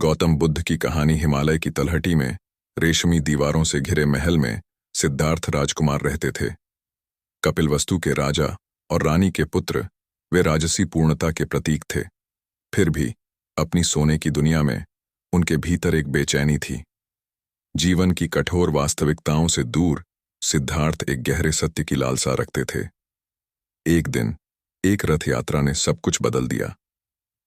गौतम बुद्ध की कहानी। हिमालय की तलहटी में रेशमी दीवारों से घिरे महल में सिद्धार्थ राजकुमार रहते थे। कपिलवस्तु के राजा और रानी के पुत्र वे राजसी पूर्णता के प्रतीक थे। फिर भी अपनी सोने की दुनिया में उनके भीतर एक बेचैनी थी। जीवन की कठोर वास्तविकताओं से दूर सिद्धार्थ एक गहरे सत्य की लालसा रखते थे। एक दिन एक रथ यात्रा ने सब कुछ बदल दिया।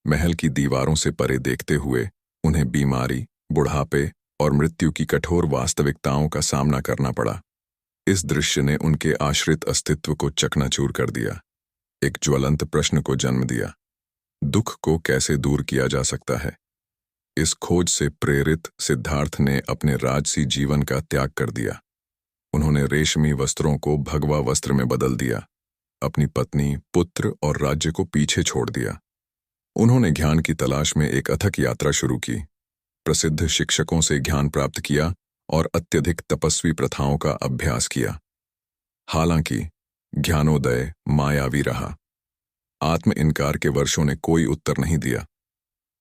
महल की दीवारों से परे देखते हुए उन्हें बीमारी, बुढ़ापे और मृत्यु की कठोर वास्तविकताओं का सामना करना पड़ा। इस दृश्य ने उनके आश्रित अस्तित्व को चकनाचूर कर दिया, एक ज्वलंत प्रश्न को जन्म दिया। दुख को कैसे दूर किया जा सकता है? इस खोज से प्रेरित सिद्धार्थ ने अपने राजसी जीवन का त्याग कर दिया। उन्होंने रेशमी वस्त्रों को भगवा वस्त्र में बदल दिया, अपनी पत्नी, पुत्र और राज्य को पीछे छोड़ दिया। उन्होंने ज्ञान की तलाश में एक अथक यात्रा शुरू की, प्रसिद्ध शिक्षकों से ज्ञान प्राप्त किया और अत्यधिक तपस्वी प्रथाओं का अभ्यास किया। हालांकि ज्ञानोदय मायावी रहा। आत्म इनकार के वर्षों ने कोई उत्तर नहीं दिया।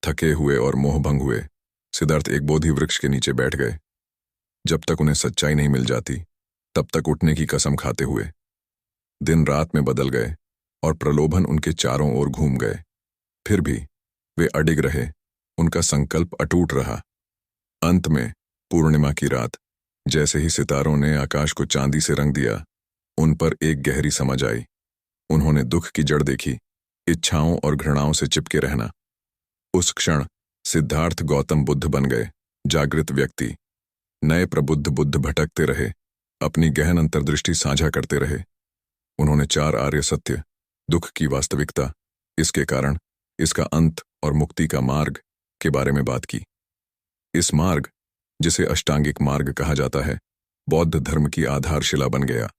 थके हुए और मोहभंग हुए सिद्धार्थ एक बोधि वृक्ष के नीचे बैठ गए। जब तक उन्हें सच्चाई नहीं मिल जाती तब तक उठने की कसम खाते हुए। दिन रात में बदल गए और प्रलोभन उनके चारों ओर घूम गए। फिर भी वे अडिग रहे, उनका संकल्प अटूट रहा। अंत में पूर्णिमा की रात, जैसे ही सितारों ने आकाश को चांदी से रंग दिया, उन पर एक गहरी समझ आई। उन्होंने दुख की जड़ देखी, इच्छाओं और घृणाओं से चिपके रहना। उस क्षण सिद्धार्थ गौतम बुद्ध बन गए, जागृत व्यक्ति। नए प्रबुद्ध बुद्ध भटकते रहे, अपनी गहन अंतर्दृष्टि साझा करते रहे। उन्होंने 4 आर्य सत्य, दुख की वास्तविकता, इसके कारण, इसका अंत और मुक्ति का मार्ग के बारे में बात की। इस मार्ग, जिसे अष्टांगिक मार्ग कहा जाता है, बौद्ध धर्म की आधारशिला बन गया।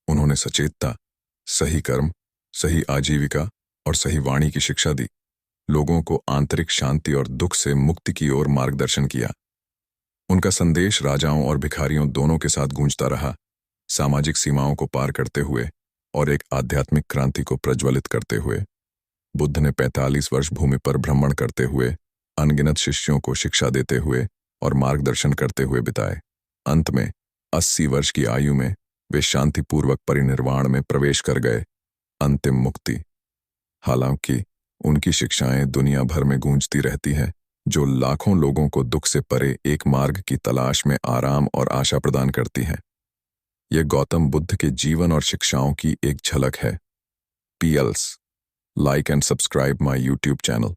उन्होंने सचेतता, सही कर्म, सही आजीविका और सही वाणी की शिक्षा दी, लोगों को आंतरिक शांति और दुख से मुक्ति की ओर मार्गदर्शन किया। उनका संदेश राजाओं और भिखारियों दोनों के साथ गूंजता रहा, सामाजिक सीमाओं को पार करते हुए और एक आध्यात्मिक क्रांति को प्रज्वलित करते हुए। बुद्ध ने 45 वर्ष भूमि पर भ्रमण करते हुए, अनगिनत शिष्यों को शिक्षा देते हुए और मार्गदर्शन करते हुए बिताए। अंत में 80 वर्ष की आयु में वे शांतिपूर्वक परिनिर्वाण में प्रवेश कर गए, अंतिम मुक्ति। हालांकि उनकी शिक्षाएं दुनिया भर में गूंजती रहती हैं, जो लाखों लोगों को दुख से परे एक मार्ग की तलाश में आराम और आशा प्रदान करती हैं। यह गौतम बुद्ध के जीवन और शिक्षाओं की एक झलक है। पीएल्स, like and subscribe my YouTube channel.